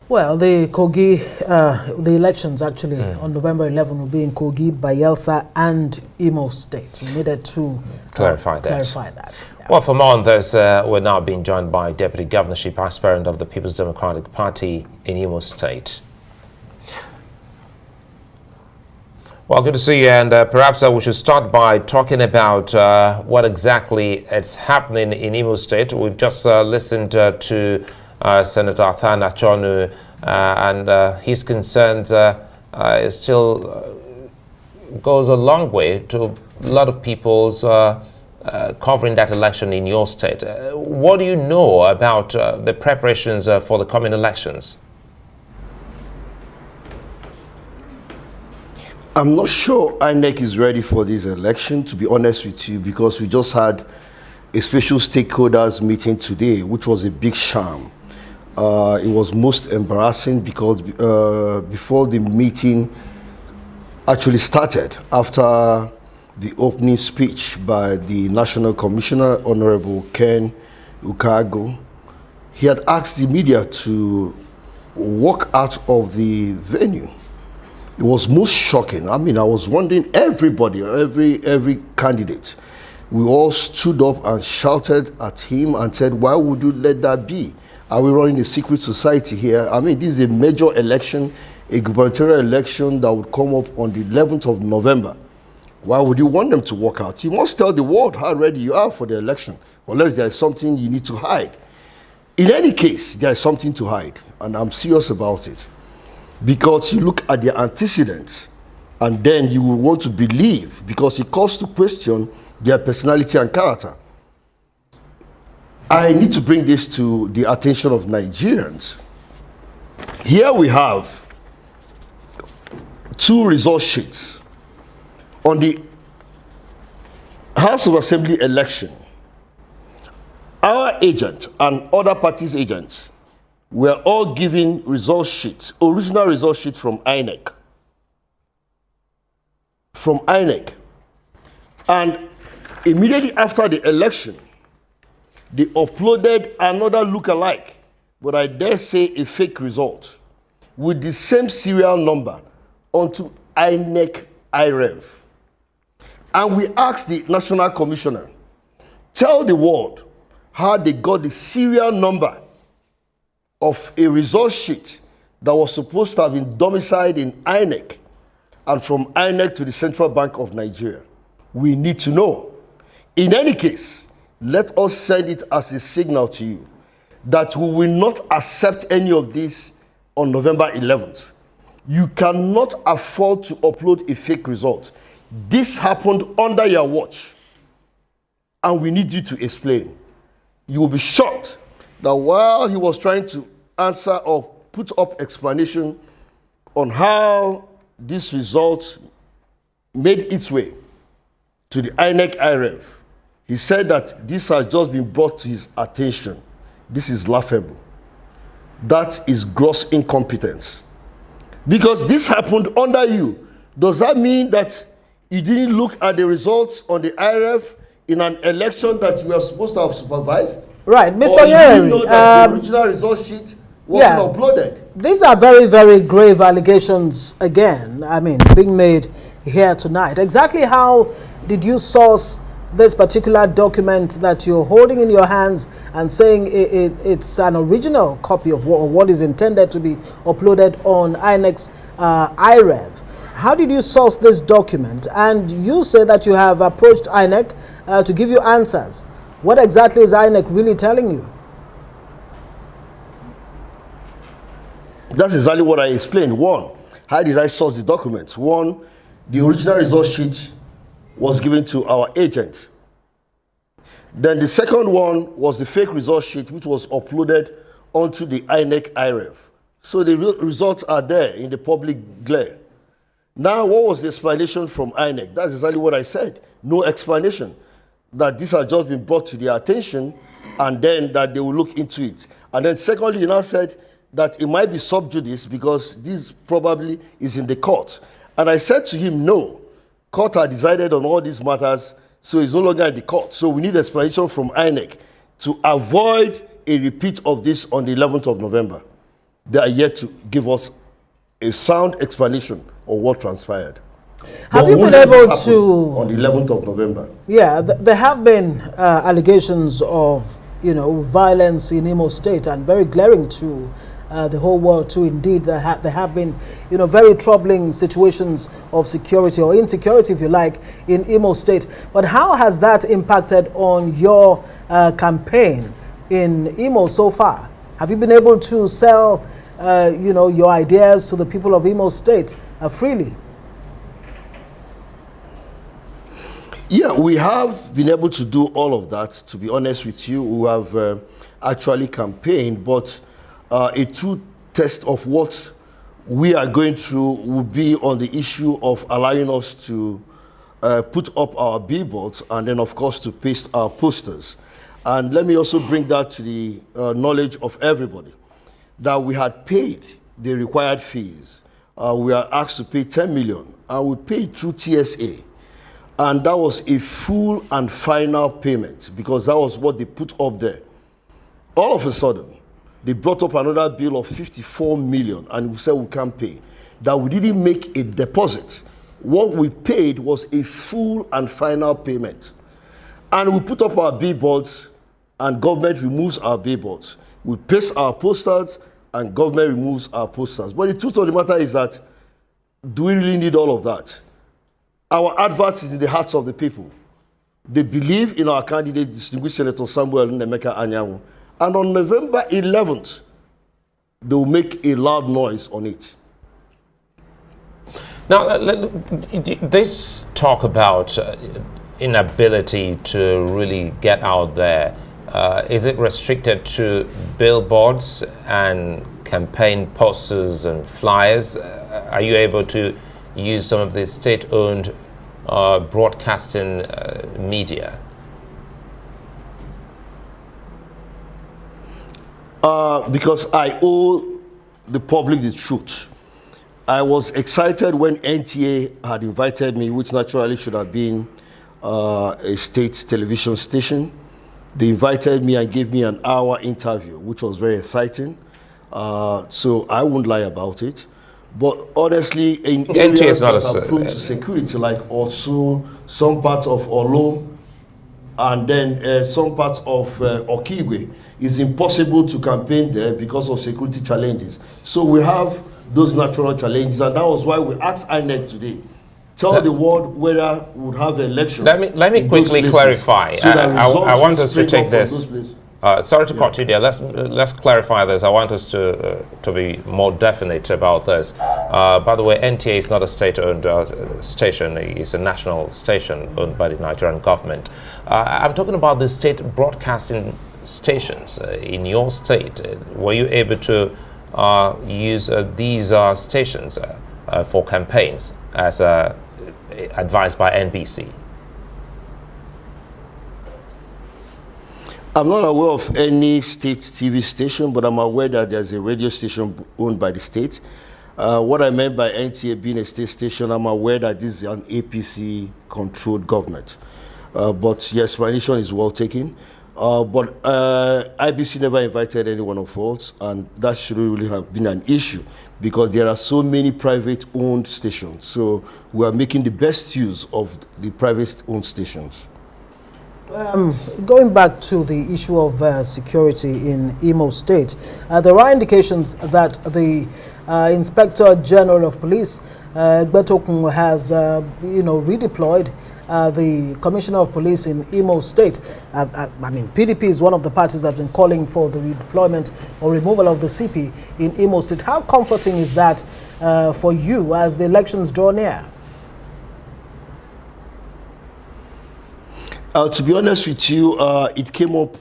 Well, the Kogi, the elections actually on November 11 will be in Kogi, Bayelsa, and Imo State. We needed to clarify that. Yeah. Well, for more on this, we're now being joined by Deputy Governorship Aspirant of the People's Democratic Party in Imo State. Well, good to see you, and perhaps we should start by talking about what exactly is happening in Imo State. We've just listened to Senator Athan Achonu, and his concerns still goes a long way to a lot of people's covering that election in your state. What do you know about the preparations for the coming elections? I'm not sure INEC is ready for this election, to be honest with you, because we just had a special stakeholders meeting today, which was a big sham. It was most embarrassing because before the meeting actually started, after the opening speech by the National Commissioner, Honorable Ken Ukago, he had asked the media to walk out of the venue. It was most shocking. I mean, I was wondering, everybody, every candidate, we all stood up and shouted at him and said, why would you let that be? Are we running a secret society here? I mean, this is a major election, a gubernatorial election that would come up on the 11th of November. Why would you want them to walk out? You must tell the world how ready you are for the election, unless there is something you need to hide. In any case, there is something to hide, and I'm serious about it. Because you look at their antecedents, and then you will want to believe, because it calls to question their personality and character. I need to bring this to the attention of Nigerians. Here we have 2 result sheets. On the House of Assembly election, our agent and other parties' agents were all given result sheets, original result sheets from INEC. From INEC. And immediately after the election, they uploaded another lookalike, but I dare say a fake result, with the same serial number onto INEC IREV. And we asked the National Commissioner, tell the world how they got the serial number of a result sheet that was supposed to have been domiciled in INEC and from INEC to the Central Bank of Nigeria. We need to know. In any case, let us send it as a signal to you that we will not accept any of this on November 11th. You cannot afford to upload a fake result. This happened under your watch, and we need you to explain. You will be shocked that while he was trying to answer or put up explanation on how this result made its way to the INEC IREV, he said that this has just been brought to his attention. This is laughable. That is gross incompetence. Because this happened under you. Does that mean that you didn't look at the results on the IREV in an election that you were supposed to have supervised? Right, Mr. Or Onyereri, you know that the original result sheet wasn't uploaded? These are very, very grave allegations again, I mean, being made here tonight. Exactly how did you source this particular document that you're holding in your hands and saying it's an original copy of what is intended to be uploaded on INEC's IREV? How did you source this document? And you say that you have approached INEC to give you answers. What exactly is INEC really telling you? That's exactly what I explained. One, how did I source the documents? One, the original result sheet was given to our agent. Then the second one was the fake result sheet, which was uploaded onto the INEC IREV. So the results are there in the public glare. Now, what was the explanation from INEC? That's exactly what I said. No explanation. That this has just been brought to their attention and then that they will look into it. And then secondly, you now said that it might be sub judice because this probably is in the court. And I said to him, no, court has decided on all these matters, so it's no longer in the court. So we need explanation from INEC to avoid a repeat of this on the 11th of November. they are yet to give us a sound explanation of what transpired. Have But you we been won't let this able happen to... on the 11th of November? Yeah, there have been allegations of, violence in Imo State, and very glaring to the whole world too. Indeed, there have been, very troubling situations of security or insecurity, if you like, in Imo State. But how has that impacted on your campaign in Imo so far? Have you been able to sell, your ideas to the people of Imo State freely? Yeah, we have been able to do all of that. To be honest with you, we have actually campaigned, but a true test of what we are going through will be on the issue of allowing us to put up our billboards and then, of course, to paste our posters. And let me also bring that to the knowledge of everybody, that we had paid the required fees. We are asked to pay 10 million, and we paid through TSA. And that was a full and final payment, because that was what they put up there. All of a sudden, they brought up another bill of 54 million, and we said we can't pay. That we didn't make a deposit. What we paid was a full and final payment. And we put up our billboards, and government removes our billboards. We paste our posters, and government removes our posters. But the truth of the matter is that, do we really need all of that? Our advert is in the hearts of the people. They believe in our candidate, distinguished Senator Samuel Nnemeka Anyanwu. And on November 11th, they will make a loud noise on it. Now, this talk about inability to really get out there, is it restricted to billboards and campaign posters and flyers? Are you able to use some of the state-owned broadcasting media? Because I owe the public the truth. I was excited when NTA had invited me, which naturally should have been a state television station. They invited me and gave me an hour interview, which was very exciting. So I won't lie about it. But honestly, in areas that are prone to security, like also some parts of Olo and then some parts of Okigwe, it's impossible to campaign there because of security challenges. So we have those natural challenges, and that was why we asked INEC today, tell the world whether we would have elections. Let me quickly clarify. So I want us to take this. Sorry to cut you there. Let's clarify this. I want us to be more definite about this. By the way, NTA is not a state-owned station. It's a national station owned by the Nigerian government. I'm talking about the state broadcasting stations in your state. Were you able to use these stations for campaigns as advised by NBC? I'm not aware of any state TV station, but I'm aware that there's a radio station owned by the state. What I meant by NTA being a state station, I'm aware that this is an APC-controlled government. But yes, my explanation is well taken. But IBC never invited any one of us, and that shouldn't really have been an issue because there are so many private-owned stations. So we are making the best use of the private-owned stations. Going back to the issue of security in Imo State, there are indications that the Inspector General of Police, Gbetokun, has redeployed the Commissioner of Police in Imo State. I mean, PDP is one of the parties that have been calling for the redeployment or removal of the CP in Imo State. How comforting is that for you as the elections draw near? To be honest with you, it came up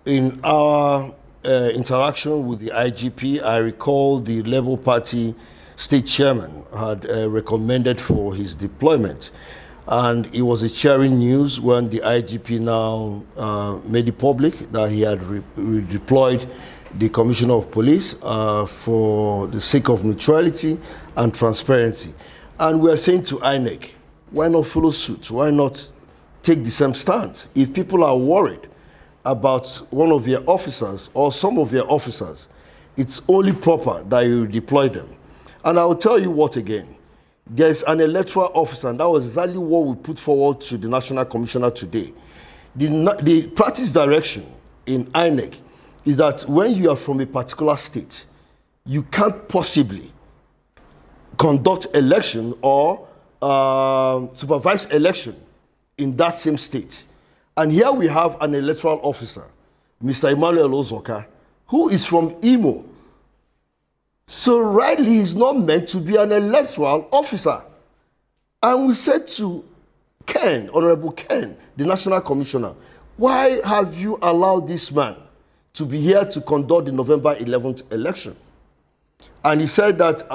in our interaction with the IGP. I recall the Labour Party state chairman had recommended for his deployment. And it was a cheering news when the IGP now made it public that he had redeployed the Commissioner of Police for the sake of neutrality and transparency. And we are saying to INEC, why not follow suit? Why not take the same stance? If people are worried about one of their officers or some of their officers it's only proper that you deploy them. And I will tell you what again. There's an electoral officer, and that was exactly what we put forward to the National Commissioner today. The practice direction in INEC is that when you are from a particular state, you can't possibly conduct election or supervise election in that same state. And here we have an electoral officer, Mr. Emmanuel Ozoka, who is from Imo. So rightly, he's not meant to be an electoral officer. And we said to Ken, Honorable Ken, the National Commissioner, why have you allowed this man to be here to conduct the November 11th election? And he said that,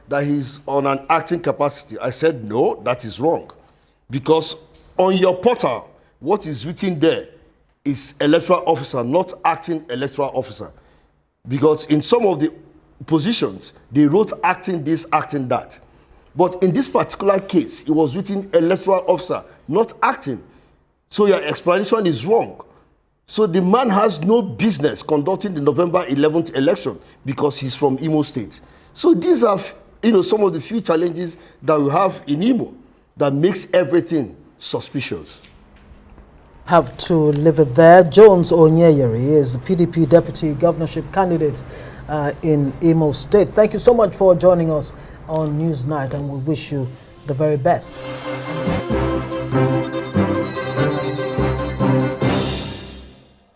that he's on an acting capacity. I said, no, that is wrong. Because on your portal, what is written there is electoral officer, not acting electoral officer. Because in some of the positions, they wrote acting this, acting that. But in this particular case, it was written electoral officer, not acting. So your explanation is wrong. So the man has no business conducting the November 11th election because he's from Imo State. So these are, some of the few challenges that we have in Imo that makes everything suspicious. Have to leave it there. Jones Onyereri is the PDP deputy governorship candidate in Imo State. Thank you so much for joining us on Newsnight, and we wish you the very best.